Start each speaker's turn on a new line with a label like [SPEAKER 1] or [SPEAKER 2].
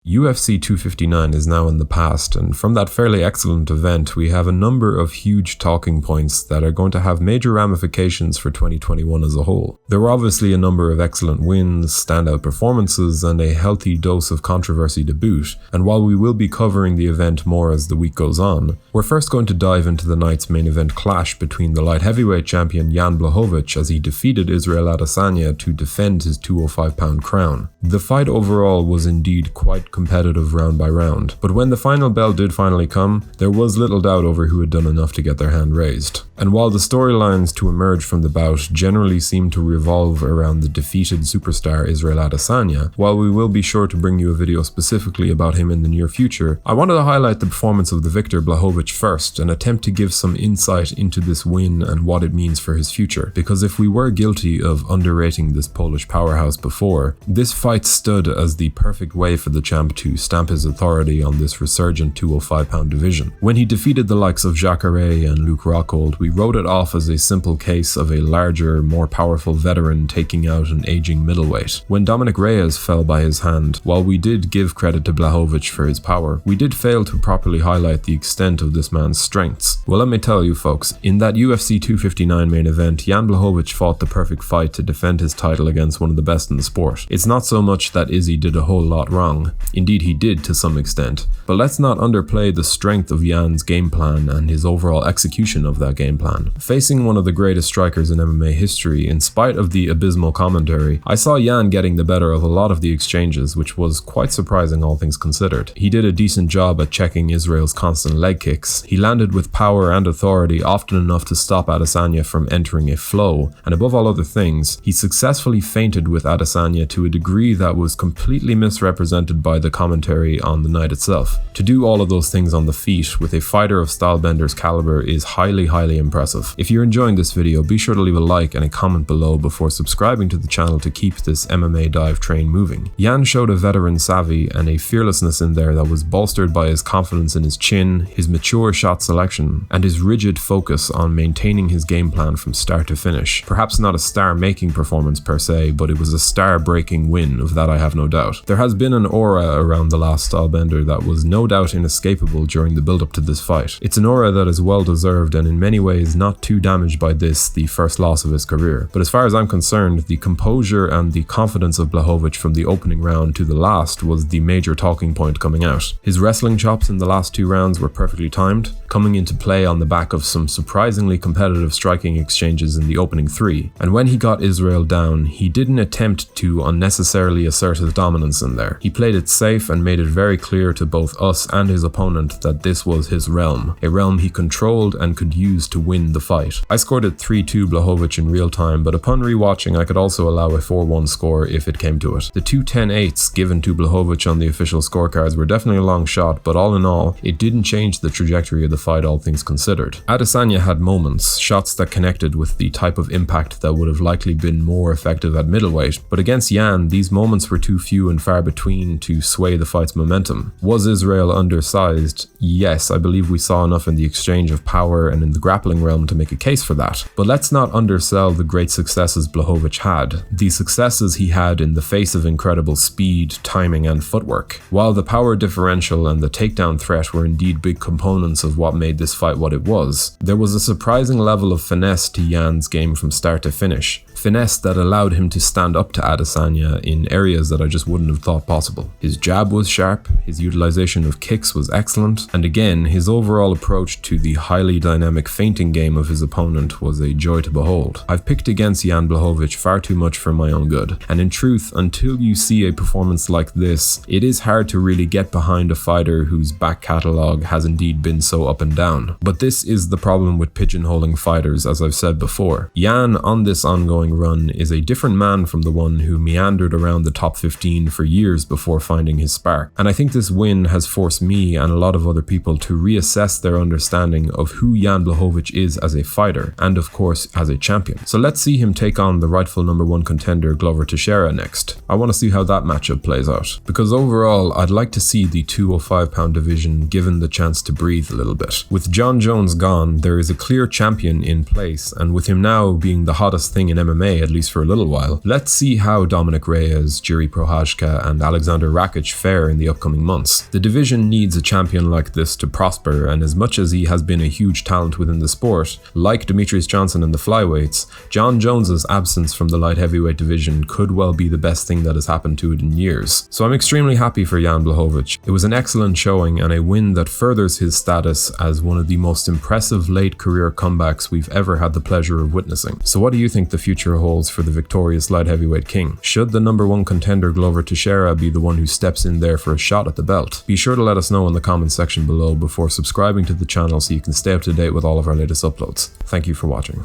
[SPEAKER 1] UFC 259 is now in the past, and from that fairly excellent event, we have a number of huge talking points that are going to have major ramifications for 2021 as a whole. There were obviously a number of excellent wins, standout performances, and a healthy dose of controversy to boot, and while we will be covering the event more as the week goes on, we're first going to dive into the night's main event clash between the light heavyweight champion Jan Blachowicz as he defeated Israel Adesanya to defend his 205-pound crown. The fight overall was indeed quite competitive round by round, but when the final bell did finally come, there was little doubt over who had done enough to get their hand raised. And while the storylines to emerge from the bout generally seem to revolve around the defeated superstar Israel Adesanya, while we will be sure to bring you a video specifically about him in the near future, I wanted to highlight the performance of the victor Blachowicz first and attempt to give some insight into this win and what it means for his future, because if we were guilty of underrating this Polish powerhouse before, this fight stood as the perfect way for the champ to stamp his authority on this resurgent 205-pound division. When he defeated the likes of Jacare and Luke Rockhold, we wrote it off as a simple case of a larger, more powerful veteran taking out an aging middleweight. When Dominic Reyes fell by his hand, while we did give credit to Blachowicz for his power, we did fail to properly highlight the extent of this man's strengths. Well, let me tell you folks, in that UFC 259 main event, Jan Blachowicz fought the perfect fight to defend his title against one of the best in the sport. It's not so much that Izzy did a whole lot wrong. Indeed, he did to some extent. But let's not underplay the strength of Jan's game plan and his overall execution of that game plan. Facing one of the greatest strikers in MMA history, in spite of the abysmal commentary, I saw Jan getting the better of a lot of the exchanges, which was quite surprising all things considered. He did a decent job at checking Israel's constant leg kicks. He landed with power and authority often enough to stop Adesanya from entering a flow, and above all other things, he successfully feinted with Adesanya to a degree that was completely misrepresented by the commentary on the night itself. To do all of those things on the feet with a fighter of Stylebender's caliber is highly impressive. If you're enjoying this video, be sure to leave a like and a comment below before subscribing to the channel to keep this MMA dive train moving. Jan showed a veteran savvy and a fearlessness in there that was bolstered by his confidence in his chin, his mature shot selection, and his rigid focus on maintaining his game plan from start to finish. Perhaps not a star-making performance per se, but it was a star-breaking win, of that I have no doubt. There has been an aura around the last Stylebender that was no doubt inescapable during the build-up to this fight. It's an aura that is well deserved and in many ways not too damaged by this, the first loss of his career. But as far as I'm concerned, the composure and the confidence of Blachowicz from the opening round to the last was the major talking point coming out. His wrestling chops in the last two rounds were perfectly timed, coming into play on the back of some surprisingly competitive striking exchanges in the opening three. And when he got Israel down, he didn't attempt to unnecessarily assert his dominance in there. He played it safe and made it very clear to both us and his opponent that this was his realm, a realm he controlled and could use to win the fight. I scored it 3-2 Blachowicz in real time, but upon rewatching I could also allow a 4-1 score if it came to it. The two 10-8s given to Blachowicz on the official scorecards were definitely a long shot, but all in all, it didn't change the trajectory of the fight all things considered. Adesanya had moments, shots that connected with the type of impact that would have likely been more effective at middleweight, but against Jan, these moments were too few and far between to sway the fight's momentum. Was Israel undersized? Yes, I believe we saw enough in the exchange of power and in the grappling realm to make a case for that. But let's not undersell the great successes Blachowicz had. The successes he had in the face of incredible speed, timing, and footwork. While the power differential and the takedown threat were indeed big components of what made this fight what it was, there was a surprising level of finesse to Jan's game from start to finish. Finesse that allowed him to stand up to Adesanya in areas that I just wouldn't have thought possible. His jab was sharp, his utilization of kicks was excellent, and again, his overall approach to the highly dynamic feinting game of his opponent was a joy to behold. I've picked against Jan Blachowicz far too much for my own good, and in truth, until you see a performance like this, it is hard to really get behind a fighter whose back catalogue has indeed been so up and down. But this is the problem with pigeonholing fighters, as I've said before. Jan, on this ongoing run, is a different man from the one who meandered around the top 15 for years before finding his spark. And I think this win has forced me and a lot of other people to reassess their understanding of who Jan Blachowicz is as a fighter, and of course as a champion. So let's see him take on the rightful #1 contender Glover Teixeira next. I want to see how that matchup plays out, because overall I'd like to see the 205-pound division given the chance to breathe a little bit. With John Jones gone, there is a clear champion in place, and with him now being the hottest thing in MMA MMA, at least for a little while. Let's see how Dominic Reyes, Jiri Prochazka, and Alexander Rakic fare in the upcoming months. The division needs a champion like this to prosper, and as much as he has been a huge talent within the sport, like Demetrius Johnson in the flyweights, John Jones's absence from the light heavyweight division could well be the best thing that has happened to it in years. So I'm extremely happy for Jan Blachowicz. It was an excellent showing and a win that furthers his status as one of the most impressive late career comebacks we've ever had the pleasure of witnessing. So what do you think the future holds for the victorious light heavyweight king? Should the #1 contender Glover Teixeira be the one who steps in there for a shot at the belt? Be sure to let us know in the comments section below before subscribing to the channel so you can stay up to date with all of our latest uploads. Thank you for watching.